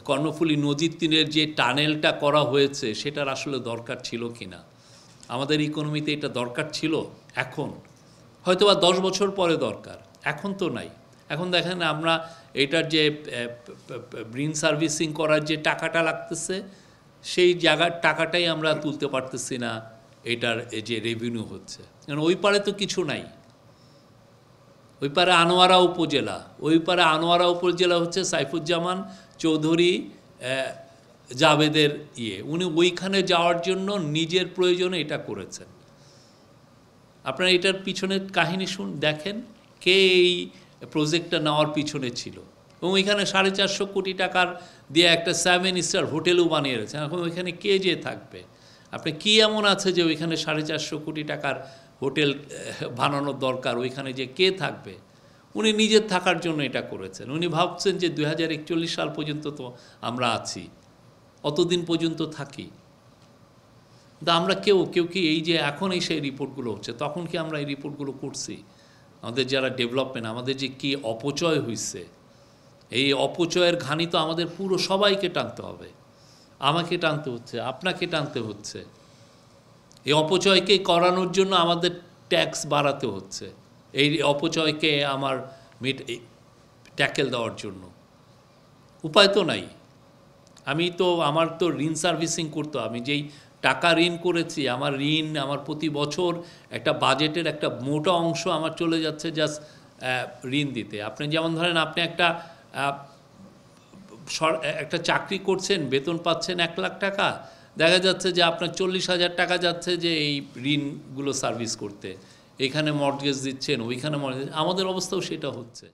কর্ণফুলী নদীর তীরের যে টানেলটা করা হয়েছে সেটার আসলে দরকার ছিল কিনা, আমাদের ইকোনমিতে এটা দরকার ছিল এখন, হয়তো বা 10 বছর পরে দরকার, এখন তো নাই। এখন দেখেন আমরা এটার যে গ্রিন সার্ভিসিং করার যে টাকাটা লাগতেছে সেই জায়গার টাকাটাই আমরা তুলতে পারতেছি না, এটার যে রেভিনিউ হচ্ছে। কারণ ওই পারে তো কিছু নাই, ওই পারে আনোয়ারা উপজেলা, ওই পারে আনোয়ারা উপজেলা হচ্ছে সাইফুজ্জামান চৌধুরী জাবেদের উনি ওইখানে যাওয়ার জন্য নিজের প্রয়োজনে এটা করেছেন। আপনারা এটার পিছনে কাহিনী দেখেন কে এই প্রজেক্টটা নেওয়ার পিছনে ছিল, এবং ওইখানে 450 কোটি টাকার দিয়ে একটা 7 স্টার হোটেলও বানিয়ে রেখেছেন। এখন ওইখানে কে যে থাকবে? আপনি কি এমন আছে যে ওইখানে 450 কোটি টাকার হোটেল বানানোর দরকার, ওইখানে যে কে থাকবে? উনি নিজের থাকার জন্য এটা করেছেন। উনি ভাবছেন যে 2041 সাল পর্যন্ত তো আমরা আছি, অতদিন পর্যন্ত থাকি। কিন্তু আমরা কেউ কি এই যে এখন এই সেই রিপোর্টগুলো হচ্ছে, তখন কি আমরা এই রিপোর্টগুলো করছি? আমাদের যারা ডেভেলপমেন্ট, আমাদের যে কি অপচয় হয়েছে, এই অপচয়ের ঘানি তো আমাদের পুরো সবাইকে টানতে হবে। আমাকে টানতে হচ্ছে, আপনাকে টানতে হচ্ছে। এই অপচয়কে করানোর জন্য আমাদের ট্যাক্স বাড়াতে হচ্ছে, এই অপচয়কে ট্যাকেল দেওয়ার জন্য। উপায় তো নাই। আমার তো ঋণ সার্ভিসিং করতে, আমি যেই টাকা ঋণ করেছি, আমার ঋণ আমার প্রতি বছর একটা বাজেটের একটা মোটা অংশ আমার চলে যাচ্ছে জাস্ট ঋণ দিতে। আপনি যেমন ধরেন, আপনি একটা চাকরি করছেন, বেতন পাচ্ছেন 1 লাখ টাকা, দেখা যাচ্ছে যে আপনার 40,000 টাকা যাচ্ছে যে এই ঋণগুলো সার্ভিস করতে। এখানে মর্টগেজ দিচ্ছেন, ওইখানে মর্টগেজ। আমাদের অবস্থাও সেটা হচ্ছে।